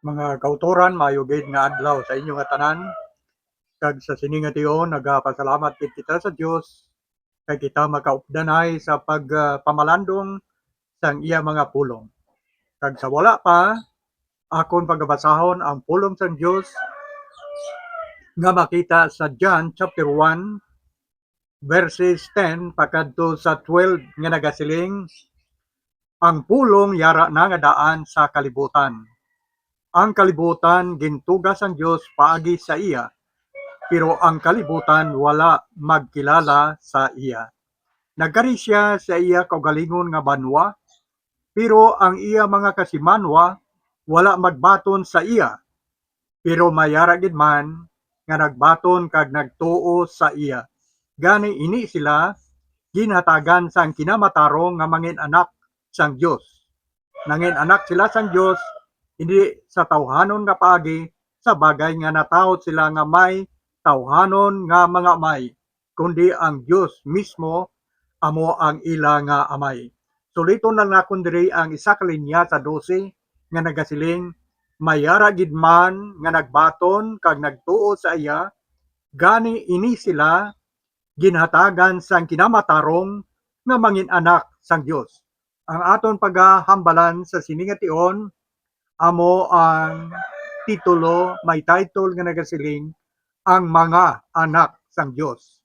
Mga kautoran, maayo gid nga adlaw sa inyo nga tanan. Kag sa sini nga tion, nagapasalamat gid kita sa Dios kay kita makaupdanay sa pagpamalandong sang iya mga pulong. Kag sa wala pa, akon pagabasahon ang pulong sang Dios nga makita sa John chapter 1 verses 10 pakadto sa 12 nga nagasiling, ang pulong yara na nga daan sa kalibutan. Ang kalibutan gintugas ang Dios paagi sa iya, pero ang kalibutan wala magkilala sa iya. Nagkari siya sa iya kaugalingon nga banwa, pero ang iya mga kasimanwa wala magbaton sa iya. Pero mayara gid man nga nagbaton kag nagtuo sa iya. Gani ini sila ginhatagan sang kinamatarong nga mangin anak sang Dios. Nangin anak sila sang Dios hindi sa tawhanon nga paagi, sa bagay nga natawod sila nga may tawhanon nga mga amay, kundi ang Dios mismo amo ang ila nga amay. Suliton lang nakon diri ang isa ka linya sa 12 nga nagasiling, mayara gid man nga nagbaton kag nagtuo sa iya, gani ini sila ginhatagan sang kinamatarong nga mangin anak sang Dios. Ang aton pagahambalan sa sini nga tion amo ang titulo, may title nga nagasiling, ang mga anak sang Dios.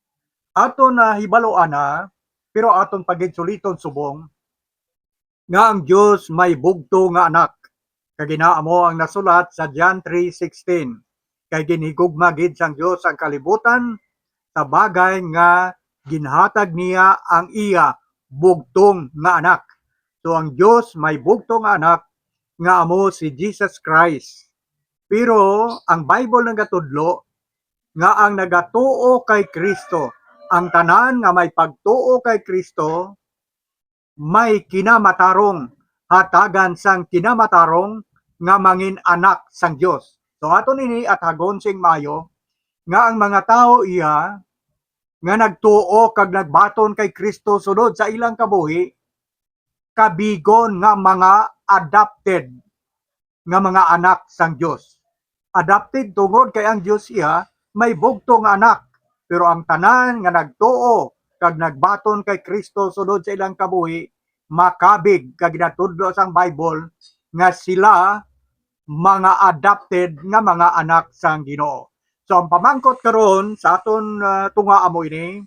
Aton na hibaloan na, pero aton pagigsuliton subong, nga ang Dios may bugto nga anak. Kagina mo ang nasulat sa John 3:16. Kay ginhigugma gid sang Dios ang kalibutan sa bagay nga ginhatag niya ang iya bugtong nga anak. So ang Dios may bugtong nga anak nga amo si Jesus Christ. Pero ang Bible nagatudlo nga ang nagatuo kay Kristo, ang tanan nga may pagtuo kay Kristo, may kinamatarong, hatagan sang kinamatarong nga mangin anak sang Dios. So aton ini at hagon sing mayo nga ang mga tao iya nga nagtuo kag nagbaton kay Kristo sunod sa ilang kabuhi, kabigon nga mga adopted nga mga anak sang Dios. Adopted tungod kay ang Dios iya may bugto nga anak, pero ang tanan nga nagtuo kag nagbaton kay Kristo sunod sa ilang kabuhi, makabig kag ginatudlo sang Bible nga sila mga adopted nga mga anak sang Ginoo. So ang pamangkot karon sa aton tunga amo ini,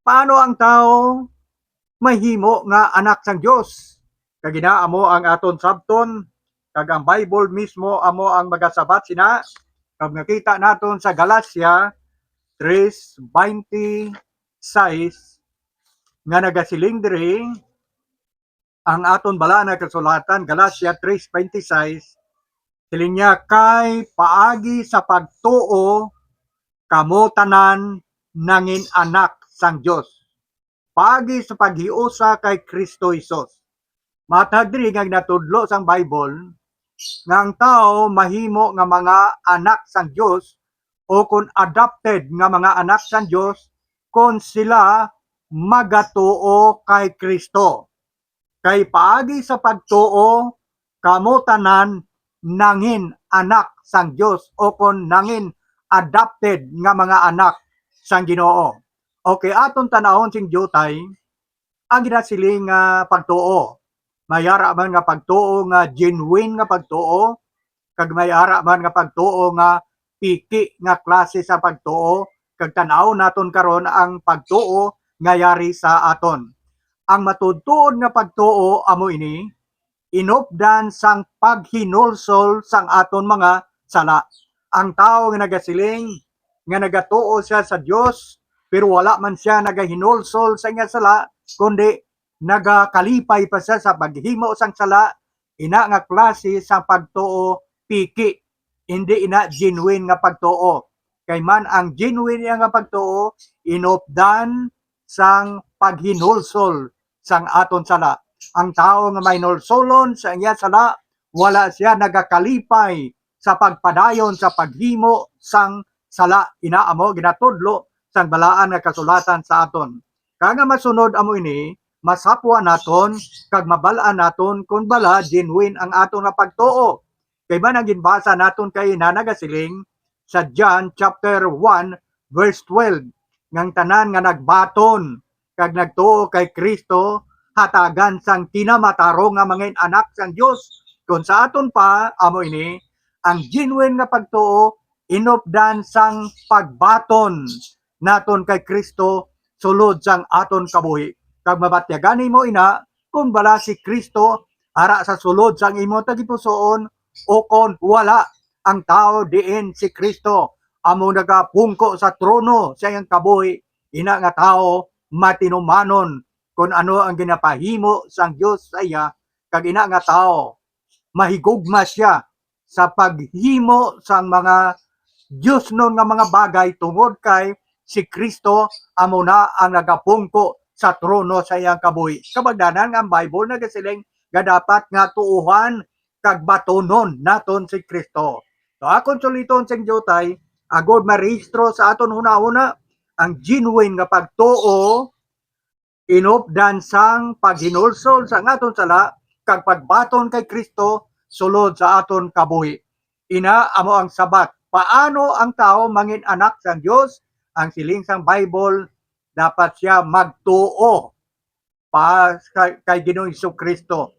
paano ang tao mahimo nga anak sang Dios? Kag amo ang aton sabton, kag ang Bible mismo amo ang magasabat sina. Kag nakita naton sa Galacia 3:26 nga nagasiling diri ang aton bala na kasulatan, Galacia 3:26, siling niya, kay paagi sa pagtuo kamo tanan nangin anak sang Dios, paagi sa paghiusa kay Kristo Hesus. Matag diri nga natudlo sang Bible nga ang tao mahimo nga mga anak sang Dios o kung adopted nga mga anak sang Dios kung sila magatuo kay Kristo. Kay paagi sa pagtuo kamo tanan nangin anak sang Dios o kung nangin adopted nga mga anak sang Ginoo. Okay, aton tanahon sing jutay ang ginasiling nga pagtuo. Mayara man nga pagtuo nga genuine nga pagtuo, kag mayara man nga pagtuo nga piki nga klase sa pagtuo, kag tan-aw naton karon ang pagtuo nga yari sa aton. Ang matudtuod nga pagtuo amo ini inupdan sang paghinulsol sang aton mga sala. Ang tao nga nagasiling nga nagatuo siya sa Dios, pero wala man siya nagahinulsol sa iya sala, kundi nagakalipay pa siya sa paghimo sang sala, ina nga klase sa pagtuo piki, hindi ina genuine nga pagtuo. Kay man ang genuine nga pagtuo inupdan sang paghinulsol sang aton sala. Ang tao nga may nulsolon sa iya sala, wala siya nagakalipay sa pagpadayon sa paghimo sang sala, inaamo ginatudlo sang balaan nga kasulatan sa aton. Kaya masunod amo ini, masapwa naton kag mabalaan naton kung bala genuine ang aton nga pagtuo. Kay ba nang ginbasa naton kay nanagasiling sa John chapter 1 verse 12 ngang tanan nga nagbaton kag nagtuo kay Kristo hatagan sang kinamatarong nga mga anak sang Dios. Kung sa aton pa amo ini ang genuine nga pagtuo inupdan sang pagbaton naton kay Kristo sulod sang aton kabuhi. Kag mabatyagan mo ina kung bala si Kristo ara sa sulod sang imo tagipusoon o kon wala ang tao diin si Kristo amo nagapungko sa trono sa iyang kabuhi ina nga tao matinumanon kung ano ang ginapahimo sang Dios sa iya kag ina nga tao mahigugma siya sa paghimo sang mga Diyos nun nga mga bagay tungod kay si Kristo amo na ang nagapungko sa trono sa iyang kabuhi. Kabagdanan nga ang Bible nagasiling nga dapat nga tuuhan kag batonon naton si Kristo. So akon suliton sing jotay agod marehistro sa aton hunahuna ang genuine nga pagtuo inupdan sang paghinulsol sa aton sala kag pagbaton kay Kristo sulod sa aton kabuhi. Ina amo ang sabat. Paano ang tao mangin anak sang Dios? Ang siling sang Bible dapat siya magtuo pa kay Ginoong Kristo.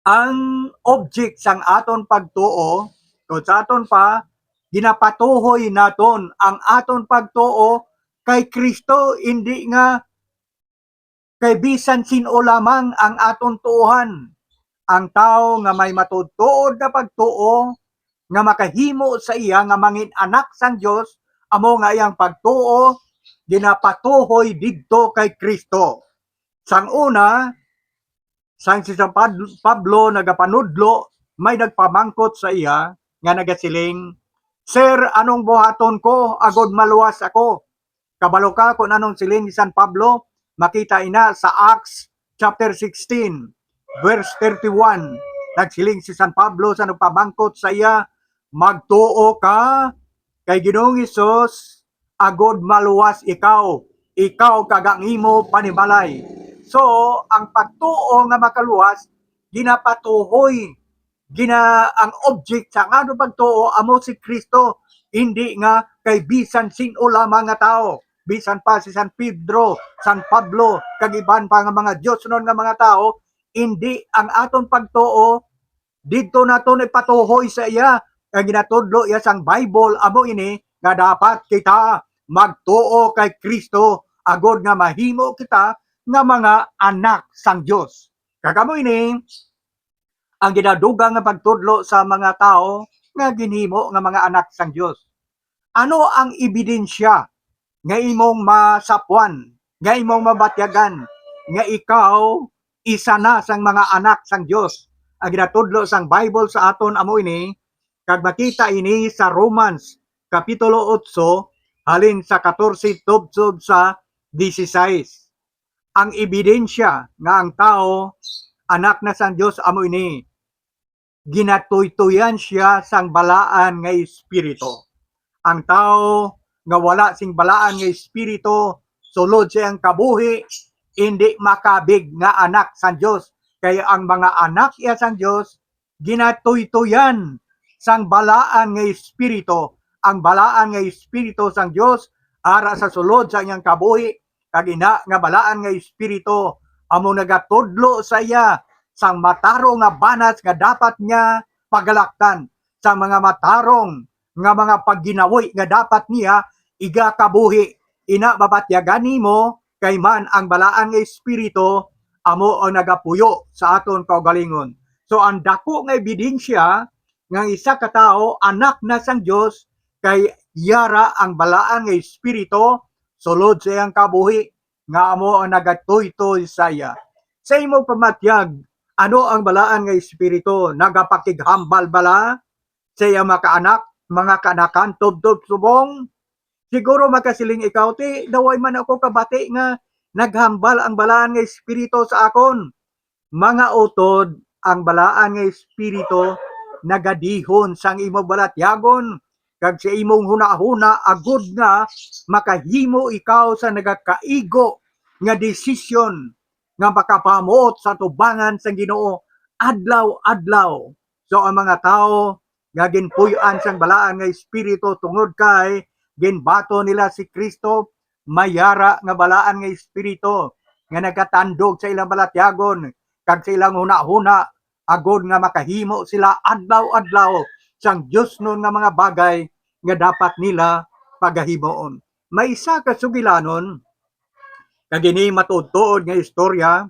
Ang object sang aton pagtuo kung sa aton pa ginapatuhoy naton ang aton pagtuo kay Kristo, hindi nga kay bisan sino lamang ang aton tuuhan. Ang tao nga may matutuod na pagtuo nga makahimo sa iya nga mangin anak sang Dios amo nga iyang pagtuo ginapatuhoy didto kay Kristo. Sang una sang si San Pablo nagapanudlo may nagpamangkot sa iya nga nagasiling, Sir, anong buhaton ko agod maluwas ako? Kabalo ka kung anong siling ni San Pablo? Makita ina sa Acts chapter 16 verse 31. Nagsiling si San Pablo sa nagpamangkot sa iya, magtuo ka kay Ginoong Hesus agod maluwas ikaw kagang imo panibalay. So, ang pagtuo nga makaluwas, ginapatuhoy, ang object sa ano pagtuo, amo si Kristo, hindi nga kay bisan sino lamang nga tao. Bisan pa si San Pedro, San Pablo, kag iban pa nga mga Diyos nun nga mga tao, hindi ang aton pagtuo, dito naton ipatuhoy sa iya, ang ginatudlo iya sang Bible, amo ini, nga dapat kita magtuo kay Kristo, agod nga mahimo kita, nga mga anak sang Dios. Kagamo ini ang ginadugang nga pagtudlo sa mga tao nga ginhimo nga mga anak sang Dios. Ano ang ebidensya nga imong masapuan, nga imong mabatyagan nga ikaw isa na sang mga anak sang Dios? Ang ginatudlo sang Bible sa aton amo ini kag makita ini sa Romans kapitulo 8 halin sa 14 tubsob sa 16. Ang ebidensya nga ang tao anak na sang Dios amo ini ginatuytuyan siya sang balaan nga espiritu. Ang tao nga wala sing balaan nga espiritu sulod siyang kabuhi hindi makabig nga anak sang Dios. Kaya ang mga anak iya sang Dios ginatuytuyan sang balaan nga espiritu. Ang balaan nga espiritu sang Dios ara sa sulod sa iyang kabuhi kag ina nga balaan nga espiritu amo nagatudlo sa iya sang matarong nga banas nga dapat niya pagalaktan, sang mga matarong nga mga pagginawoy nga dapat niya igakabuhi. Ina babatyagan nimo kay man ang balaan nga espiritu amo ang nagapuyo sa aton kaugalingon. So ang dako nga ebidensya nga isa ka tawo anak na sang Dios kay yara ang balaan nga espiritu sulod sa iyang kabuhi nga amo ang nagatuytoy sa iya. Sa imong pamatyag, ano ang balaan nga espiritu? Nagapakighambal bala sa iyang makaanak, mga kanakan, tubtob subong? Siguro makasiling ikaw, ti, daway man ako kabati nga naghambal ang balaan nga espiritu sa akon. Mga utod, ang balaan nga espiritu nagadihon sang imo balatyagon kag sa imong hunahuna agud nga makahimo ikaw sa nagakaigo nga desisyon nga makapamuot sa tubangan sang Ginoo adlaw-adlaw. So ang mga tao nga ginpuy-an sang balaan nga espiritu tungod kay ginbato nila si Kristo, mayara nga balaan nga espiritu nga nagatandog sa ilang balatyagon kag sa ilang huna-huna agod nga makahimo sila adlaw-adlaw sang Dios nun nga mga bagay nga dapat nila pagahimoon. May isa ka sugilanon kag ini matuod nga istorya.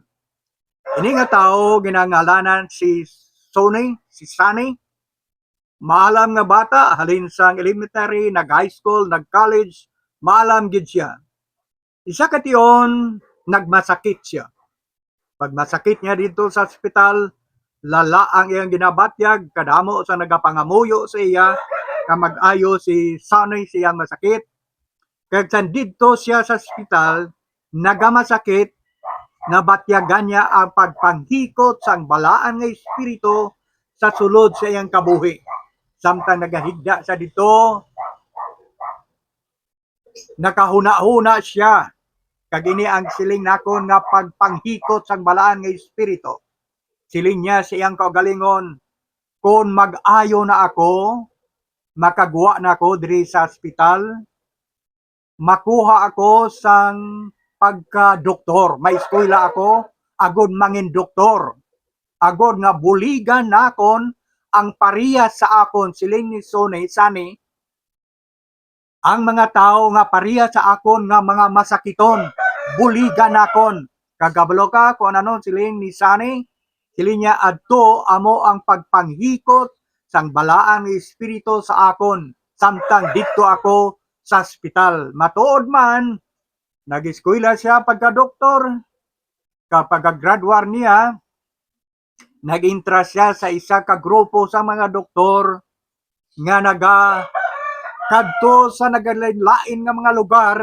Ini nga tao ginangalanan si Sunny. Maalam nga bata, halin sang elementary, nag-high school, nag-college, maalam gid siya. Isa ka tion, nagmasakit siya. Pag masakit niya dito sa ospital, lala ang iyang ginabatyag, kadamo sa nagapangamuyo sa iya, kamag-ayo si Sunny siyang masakit. Kag dito siya sa ospital, nagamasakit, nabatyagan niya ang pagpanghikot sang balaan nga espiritu sa sulod sa iyang kabuhi. Samtang nagahigda sa dito, nakahuna-huna siya. Kag ini ang siling nakon nga pagpanghikot sang balaan nga espiritu. Siling niya sa iyang kaugalingon, kung mag-ayo na ako, makagwa na ako diri sa ospital, makuha ako sang pagka-doktor. May eskwela ako, agod mangin doktor. Agod nga buligan nakon ang parehas sa akon, siling ni Sunny, ang mga tao nga parehas sa akon nga mga masakiton, buligan nakon. Kagabalo ka kung ano siling ni Sunny, siling niya adto amo ang pagpanghikot sang balaan ng espiritu sa akon, samtang dito ako sa ospital. Matuod man, nag-eskwela siya pagka-doktor, kapag graduar niya, nag-interest siya sa isa ka grupo sa mga doktor nga kadto sa nagalain nga mga lugar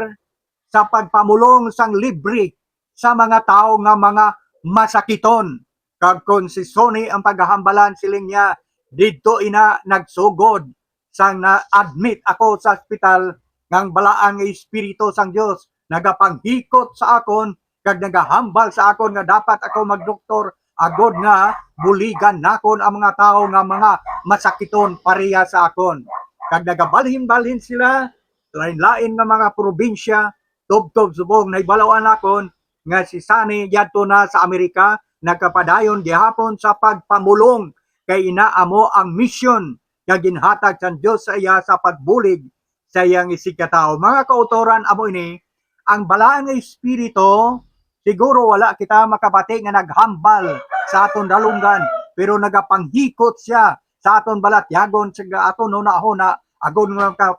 sa pagpamulong sang libre sa mga tao nga mga masakiton. Kag kon si Sunny ang paghahambalan siling niya, didto ina nagsugod sang na-admit ako sa ospital ngang balaan nga espiritu sang Dios nagapanghikot sa akon kag nagahambal sa akon nga dapat ako magdoktor agod nga buligan nakon ang mga tao nga mga masakiton pareha sa akon. Kag nagabalhin-balhin sila, lain-lain nga mga probinsya, tubtob subong naibalawan nakon nga si Sunny yadto na sa Amerika, nagkapadayon gihapon sa pagpamulong kay inaamo ang mission nga ginhatag sa Dios sa iya sa pagbulig sa iyang isigkatao. Mga kautoran amo ini, ang balaan nga espiritu siguro wala kita makabati nga naghambal sa aton dalunggan, pero nagapanghikot siya sa aton balatyagon sa aton huna-huna agod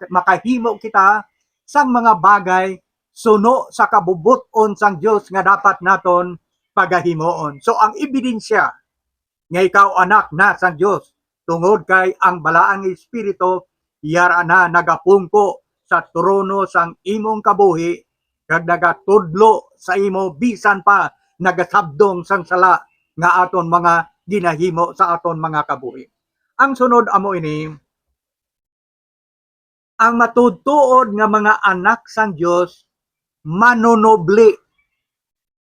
makahimo kita sang mga bagay suno sa kabubuton sang Dios nga dapat naton pagahimoon. So ang ebidensya nga ikaw anak na sang Dios tungod kay ang balaang espiritu yara na nagapungko sa trono sang imong kabuhi kag nagatudlo sa imo bisan pa nagasabdong sang sala nga aton mga ginahimo sa aton mga kabuhi. Ang sunod amo ini, ang matudtuod nga mga anak sang Dios manunubli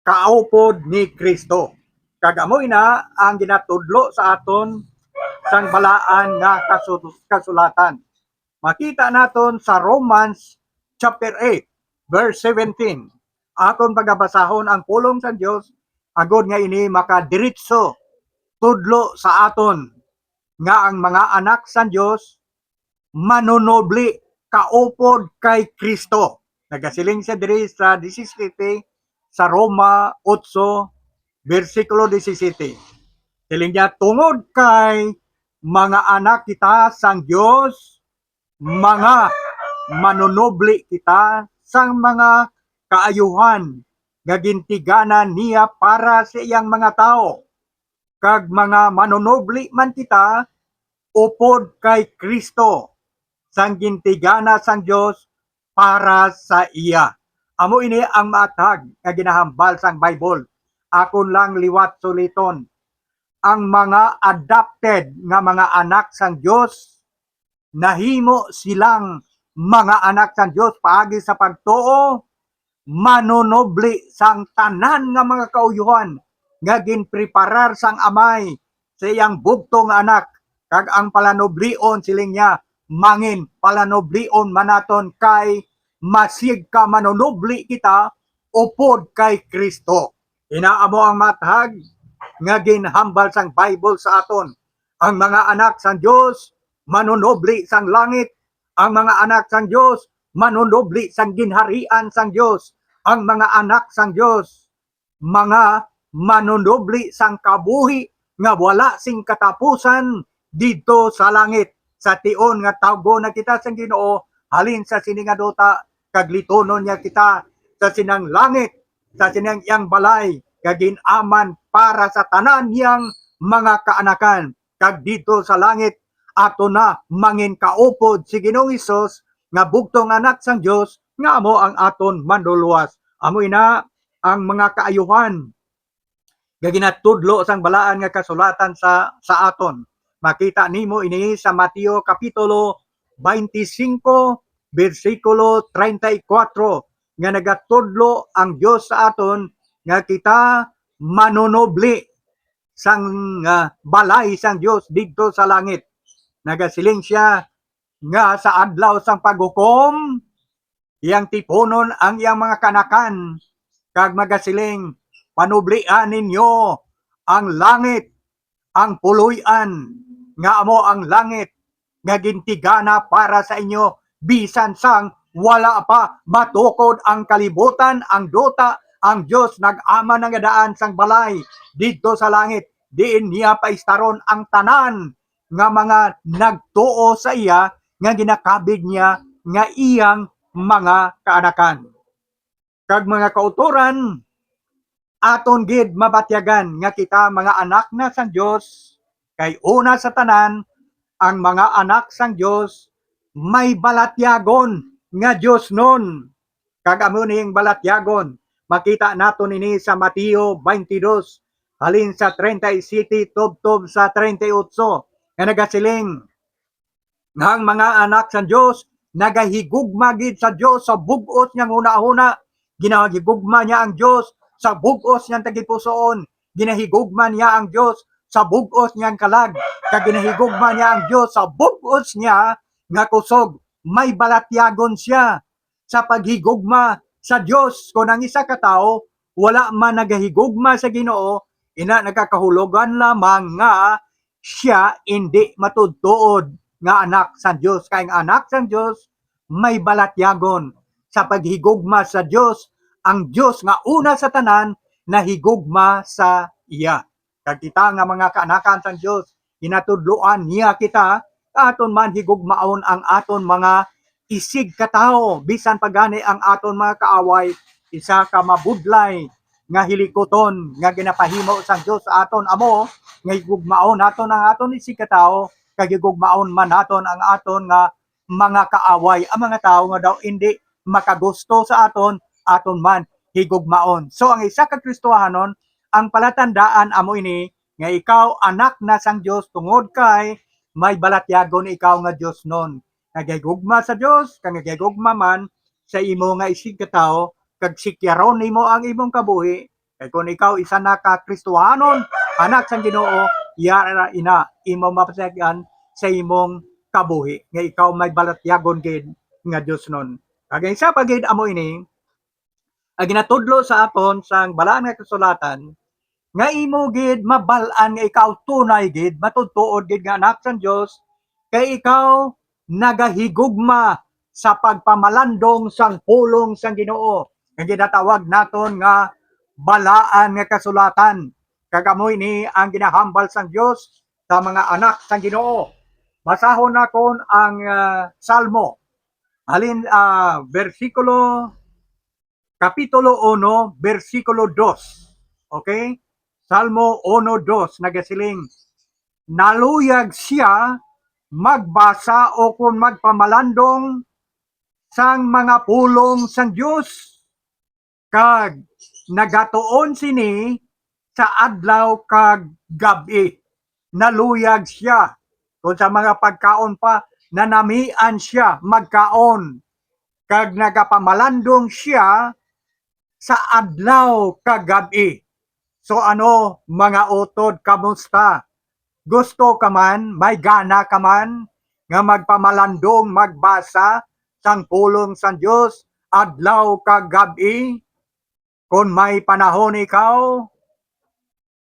kaupod ni Kristo. Kag amo ina ang ginatudlo sa aton sang balaan nga kasulatan. Makita naton sa Romans chapter 8 verse 17. Aton pagabasahon ang pulong sa Dios agod nga ini makadiretso tudlo sa aton nga ang mga anak sa Dios manunubli kaupod kay Kristo. Nagasiling sa diri sa 17 sa Roma 8 versikulo 17. Siling niya tungod kay mga anak kita sang Dios, mga manunubli kita sang mga kaayuhan nga gintiganan niya para sa iyang mga tao. Kag mga manunubli man kita upod kay Kristo sang gintigana sang Dios para sa iya. Amo ini ang maatag nga ginahambal sang Bible. Akon lang liwat suliton. Ang mga adopted nga mga anak sang Dios nahimo silang mga anak sang Dios paagi sa pagtuo, manunubli sang tanan nga mga kauyuhan nga ginpreparar sang amay sa iyang bugtong anak kag ang palanoblion siling niya mangin palanoblion manaton kay masig ka manunubli kita upod kay Kristo. Inaamo ang matag nga ginhambal sang Bible sa aton. Ang mga anak sang Dios manunubli sang langit, ang mga anak sang Dios manunubli sang ginharian sang Dios, ang mga anak sang Dios mga manunubli sang kabuhi nga wala sing katapusan dito sa langit. Sa tion nga tawgo na kita sang Ginoo halin sa siningadota kag litonon niya kita sa sinang langit, sa sinang iyang balay kag ginaman para sa tanan niyang mga kaanakan. Kag dito sa langit ato na mangin kaupod si Ginoong Hesus nga bugtong anak sang Dios nga amo ang aton manluluwas. Amo ina ang mga kaayuhan nga ginatudlo sang balaan nga kasulatan sa aton. Makita nimo ini sa Mateo kapitulo 25 bersikulo 34 nga nagatudlo ang Dios sa aton nga kita manunubli sang balay sang Dios didto sa langit. Nagasiling siya nga sa adlaw sang paghukom iyang tiponon ang iyang mga kanakan kag magasiling panublian ninyo ang langit, ang puluyan nga amo ang langit nga gintigana para sa inyo bisan sang wala pa matukod ang kalibutan, ang duta, ang Dios nag-ama ng daan sang balay didto sa langit. Diin niya paistaron ang tanan nga mga nagtuo sa iya nga ginakabig niya nga iyang mga kaanakan. Kag mga kauturan aton gid mabatyagan nga kita mga anak na sang Dios kay una sa tanan ang mga anak sang Dios may balatyagon nga Dios nun. Kag amo ning balatyagon makita naton ini sa Mateo 22 halin sa 37 tubtob sa 38 nga nagasiling nga ang mga anak sang Dios nagahigugma gid sa Dios sa bug-os niyang una-una. Ginahigugma niya ang Dios sa bug-os niyang tagipusoon. Ginahigugma niya ang Dios sa bug-os niyang kalag. Kag ginahigugma niya ang Dios sa bug-os niya nga kusog. May balatyagon siya sa paghigugma sa Dios. Kung ang isa ka tao wala man nagahigugma sa Ginoo, ina nagkakahulugan lamang nga siya hindi matudtuod nga anak sa Dios. Kay ang anak sa Dios may balatyagon sa paghigugma sa Dios, ang Dios nga una sa tanan nahigugma sa iya. Kag kita nga mga kaanakan sa Dios, inatudloan niya kita aton man higugmaon ang aton mga isig katao bisan pagani ang aton mga kaaway isa ka mabudlay nga hilikoton nga ginapahimo sang Dios sa aton amo nga higugmaon naton ang aton isig katao kag higugmaon man naton ang aton nga mga kaaway. Ang mga tao nga daw hindi makagusto sa aton man higugmaon. So ang isa ka Kristohanon ang palatandaan amo ini nga ikaw anak na sang Dios tungod kay may balatyagon ikaw nga Dios nun. Nagahigugma sa Dios, kag nagahigugma man sa imo nga isig katao, kag sikyaron nimo ang imong kabuhi. Kay kung ikaw isa na ka Kristohanon, anak sang Ginoo, yara ina imo mapasagyan sa imong kabuhi nga ikaw may balatyagon gid nga Dios nun. Kag isa pa gid amo ini ang ginatudlo sa aton sang balaan nga kasulatan nga imo gid mabal-an nga ikaw tunay gid matudtuod gid nga anak sang Dios kay ikaw nagahigugma sa pagpamalandong sang pulong sang Ginoo nga ginatawag naton nga balaan nga kasulatan. Kag amo ini ang ginahambal sang Dios sa mga anak sang Ginoo. Basahon nakon ang Salmo halin versikulo kapitulo 1 versikulo 2. Okay? Salmo 1:2 nagasiling naluyag siya magbasa o kung magpamalandong sang mga pulong sang Dios kag nagatuon sini sa adlaw kag gabi. Naluyag siya kung sa mga pagkaon pa nanamian siya magkaon kag nagapamalandong siya sa adlaw kag gabi. So ano mga utod, kamusta? gusto ka man, may gana ka man, nga magpamalandong magbasa sang pulong sa Dios adlaw kag gabi, kung may panahon ikaw,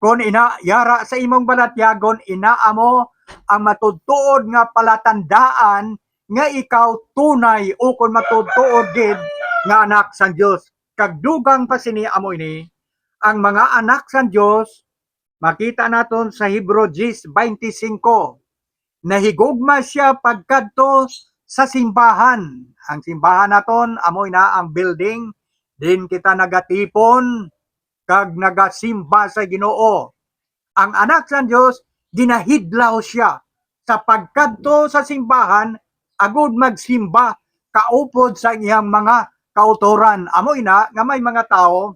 kung yara sa imong balatyagon, inaamo ang matudtuod nga palatandaan nga ikaw tunay o kung matudtuod gid nga anak sang Dios. Kag dugang pa sini amo ini, ang mga anak sang Dios, makita naton sa Hebrew 10:25, nahigugma siya pagkadto sa simbahan. Ang simbahan naton amoy na ang building, din kita nagatipon kag nagasimba sa Ginoo. Ang anak sa Dios ginahidlaw siya sa pagkadto sa simbahan agud magsimba kaupod sa iyang mga kautoran. Amoy na nga may mga tao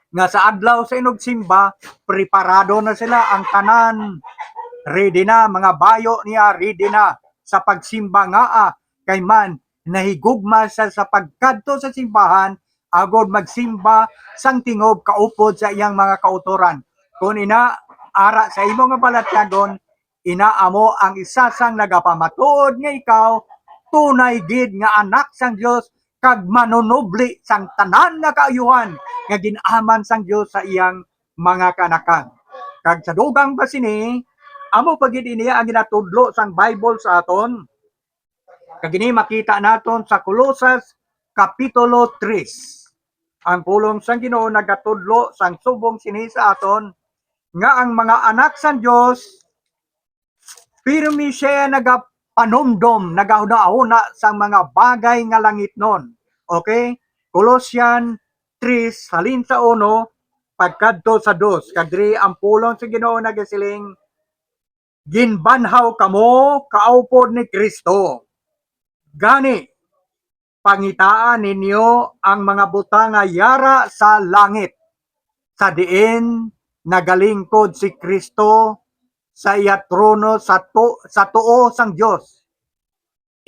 nga sa adlaw sa inog simba, preparado na sila ang tanan, ready na, mga bayo niya ready na sa pagsimba nga kay man nahigugma sa pagkadto sa simbahan agod magsimba sang tingob kaupod sa iyang mga kautoran. Kung ina ara sa imo nga palatyagon, inaamo ang isa sang nagapamatuod nga ikaw tunay gid nga anak sang Dios kag manunubli sang tanan nga kaayuhan nga ginaman sang Dios sa iyang mga kanakan. Kag sa dugang pa sini, amo pagid iniya ang ginatudlo sang Bible sa aton. Kag ini makita naton sa Colosas kapitulo 3. Ang pulong sang Ginoo nagatudlo sang subong sini sa aton nga ang mga anak sang Dios pirmi siya nagapanumdom, nagahuna-huna sa mga bagay nga langitnon. Okay? Colossians 3 halin sa 1 pagkadto sa 2. Kag diri ang pulong sa Ginoo nagasiling, ginbanhaw kamo kaupod ni Kristo. Gani pangitaan ninyo ang mga butang nga yara sa langit, sa diin nagalingkod si Kristo sa iya trono sa tuo sang Dios.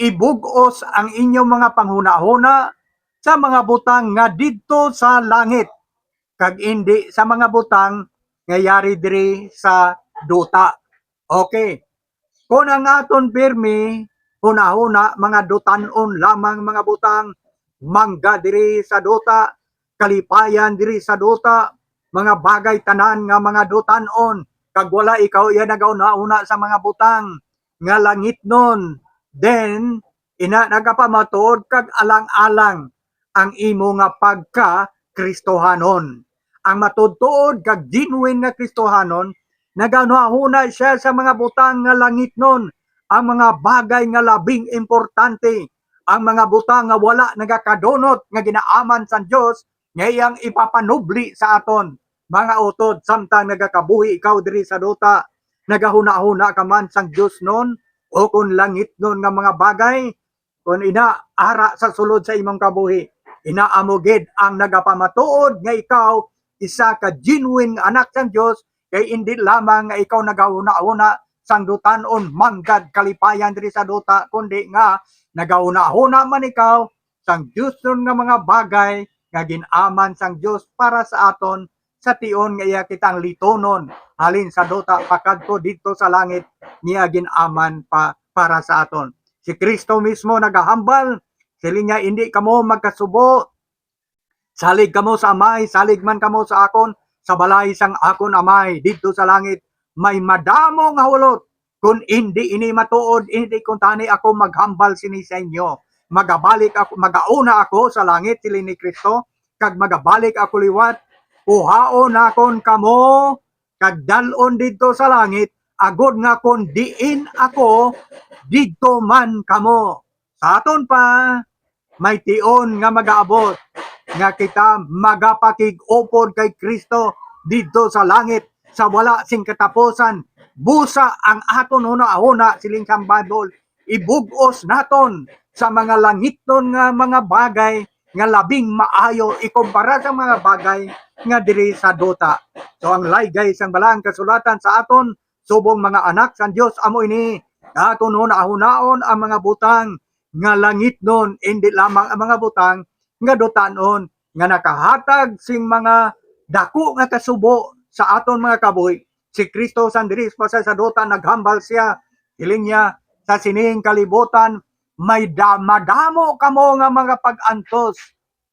Ibug-os ang inyong mga panghuna-huna sa mga butang nga didto sa langit, kag indi sa mga butang nga yari diri sa duta. Okay. Kung ang aton pirmi huna-huna mga dutanon lamang mga butang, mangga diri sa duta, kalipayan diri sa duta, mga bagay tanan nga mga dutanon, kag wala ikaw iya nagauna-una sa mga butang nga langitnon, then ina nagapamatuod kag alang-alang ang imo nga pagka Kristohanon. Ang matudtuod kag genuine nga Kristohanon, nagauna-una siya sa mga butang nga langitnon, ang mga bagay nga labing importante, ang mga butang nga wala nagakadonot nga ginaaman sa Dios nga iyang ipapanubli sa aton. Mga utod, samtang nagakabuhi ikaw diri sa duta, nagahuna-huna ka man sang Dios non, o kung langit non nga mga bagay, kung inaara sa sulod sa imong kabuhi, inaamugid ang nagapamatuod nga ikaw isa ka genuine anak sang Dios, kay hindi lamang nga ikaw nagahuna-huna sang dutanon manggad kalipayan diri sa duta, kundi nga nagahuna-huna man ikaw sang Dios nun nga mga bagay nga ginaman sang Dios para sa aton, sa tion nga iya kitang litonon halin sa duta pakadto dito sa langit niya ginaman para sa aton. Si Kristo mismo nagahambal, siling niya hindi kamo magkasubo, salig kamo sa amay, salig man kamo sa akon, sa balay sang akon amay dito sa langit may madamo nga hulot. Kung hindi ini matuod, hindi kung tani ako maghambal sini sa inyo, magabalik ako, magauna ako sa langit, sili ni Kristo, kag magabalik ako liwat, puhaon akon kamo, kag dalon dito sa langit, agod nga kung diin ako, dito man kamo. Sa aton pa, may tion nga magaabot, nga kita magapakig-upod kay Kristo dito sa langit, sa wala sing katapusan. Busa ang aton huna-huna siling sang Bible, ibugos naton sa mga langitnon nga mga bagay nga labing maayo ikumpara sa mga bagay nga diri sa duta. So ang laygay sang balang kasulatan sa aton subong mga anak sang Dios amo ini, aton huna-hunaon ang mga butang nga langitnon, hindi lamang ang mga butang nga dutanon nga nakahatag sing mga dako nga kasubo sa aton mga kabuhi, si Kristo sandiris pa sa sadutan naghambal siya, hiling niya sa sining kalibutan may madamo kamo nga mga pag-antos,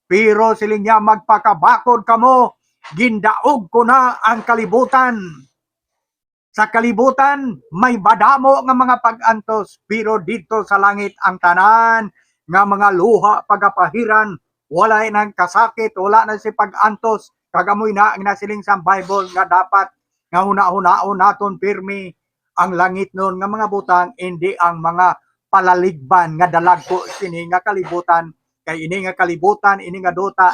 pero siling niya magpakabakod kamo, gindaog ko na ang kalibutan. Sa kalibutan may madamo nga mga pag-antos, pero dito sa langit ang tanan nga mga luha pagapahiran, wala nang kasakit, wala na si pag-antos, kagamoy na ang nasiling sa Bible nga dapat nga huna-hunaon naton pirmi ang langit nun nga mga butang, hindi ang mga palaligban nga dalagko sini nga kalibutan, kay ini nga kalibutan, ini nga duta,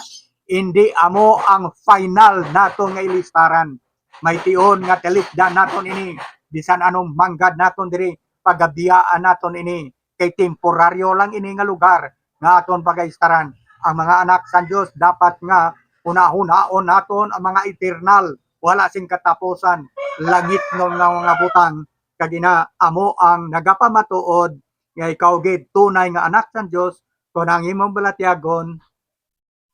hindi amo ang final naton nga ilistaran. May tion nga telikdan naton ini, bisan anong manggad naton diri, pagabiyaan naton ini, kay temporaryo lang ini nga lugar nga aton pagaistaran. Ang mga anak sa Dios dapat nga una-hunaon naton ang mga eternal, wala sing katapusan, langit non nga mga butang, kagina amo ang nagapamatuod nga ikaw gid tunay nga anak sa Dios, kung ang imong balatyagon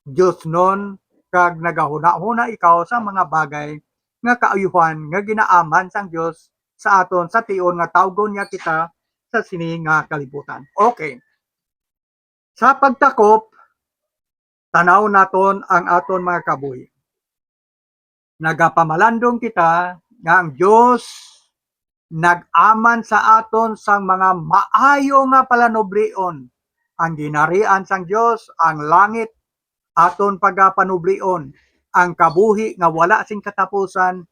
Dios non, kag nagahuna-huna ikaw sa mga bagay nga kaayuhan nga ginaaman sang Dios sa aton sa tion nga tawgon niya kita sa sini nga kalibutan. Okay. Sa pagtakop, tanaw naton ang aton mga kabuhi. Nagapamalandong kita nga ang Dios nag-aman sa aton sang mga maayo nga palanublion. Ang ginarian sang Dios, ang langit aton pagapanublion, ang kabuhi nga wala sing katapusan,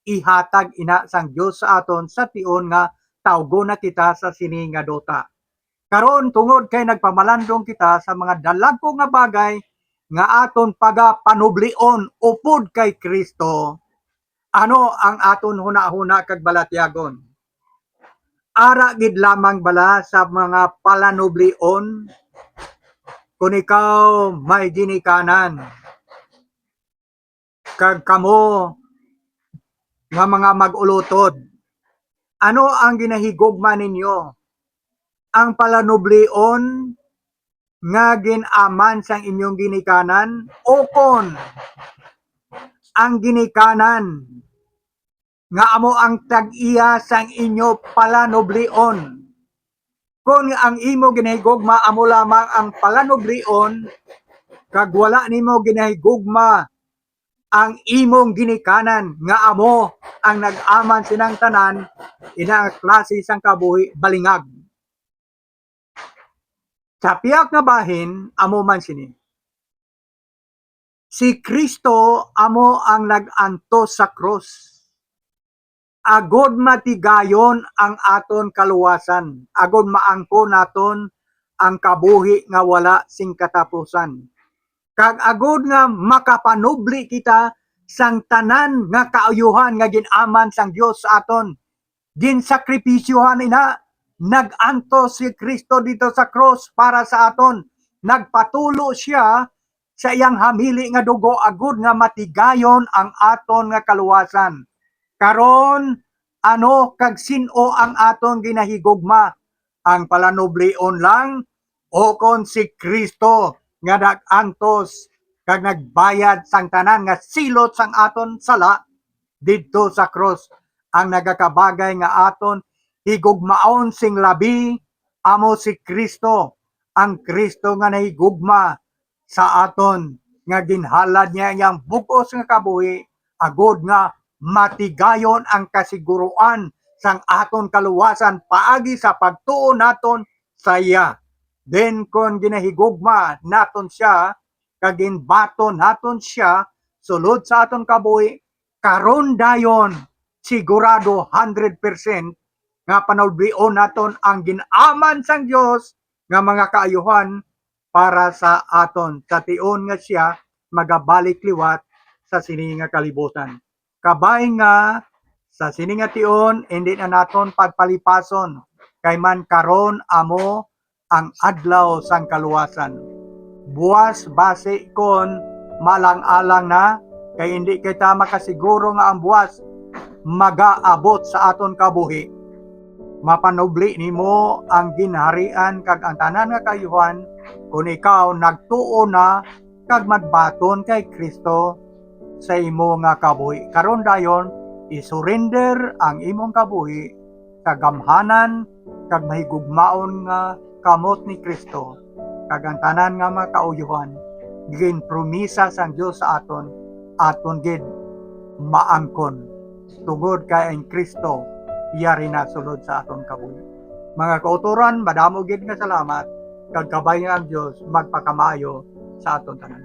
ihatag ina sang Dios sa aton sa tion nga tawgon na kita sa sini nga duta. Karon tungod kay nagpamalandong kita sa mga dalagko nga bagay nga aton pagapanublion upod kay Kristo, ano ang aton huna-huna kag balatyagon? Ara gid lamang bala sa mga palanublion kung ikaw may ginikanan kag kamo nga mga mag-ulotod, ano ang ginahigugma ninyo? Ang palanublion nga ginaman sang inyong ginikanan o kon ang ginikanan nga amo ang tag-iya sang inyo palanublion. Kung ang imo ginahigugma amo lamang ang palanublion, kag wala nimo ginahigugma ang imong ginikanan nga amo ang nag-aman sinang tanan, ina klase sang kabuhi balingag. Sa piyak nga bahin, amo man sini. Si Kristo amo ang nag-antos sa krus. Agod matigayon ang aton kaluwasan. Agod maangko naton ang kabuhi nga wala sing katapusan. Kag agod nga makapanubli kita sang tanan nga kaayuhan nga ginaman sang Dios sa aton. Ginsakripisyohan ina, nag-antos si Kristo dito sa cross para sa aton. Nagpatulo siya sa iyang hamili nga dugo agud nga matigayon ang aton nga kaluwasan. Karon ano kag sin-o ang aton ginahigugma? Ang palanublion lang o kon si Kristo nga nag-antos kag nagbayad sang tanan nga silot sang aton sala didto sa cross. Ang nagakabagay nga aton higugmaon sing labi amo si Kristo, ang Kristo nga nahigugma sa aton nga ginhalad niya iyang bug-os nga kabuhi agod nga matigayon ang kasiguruan sang aton kaluwasan paagi sa pagtuo naton sa iya. Then kung ginahigugma naton siya, kag ginbaton naton siya sulod sa aton kabuhi, karon dayon sigurado 100% nga panulbion naton ang ginaman sang Dios nga mga kaayuhan para sa aton sa tion nga siya magabalik liwat sa sini nga kalibutan. Kabay nga sa sini nga tion hindi na naton pagpalipason kay man karon amo ang adlaw sang kaluwasan. Buwas base kon malang-alang na, kay hindi kita makasiguro nga ang buwas magaabot sa aton kabuhi. Mapanubli nimo ang ginharian kag ang tanan nga kayuhan kung ikaw nagtuo na kag magbaton kay Kristo sa imo nga kabuhi. Karon dayon isurrender ang imong kabuhi sa gamhanan kag mahigugmaon nga kamot ni Kristo, kag ang tanan nga makauyuhan ginpromisa sang Dios sa aton gid maangkon tungod kay ang Kristo yari na sulod sa aton kabuhi. Mga kauturan, madamo gid nga salamat kag kabay ang Dios magpakamaayo sa aton tanan.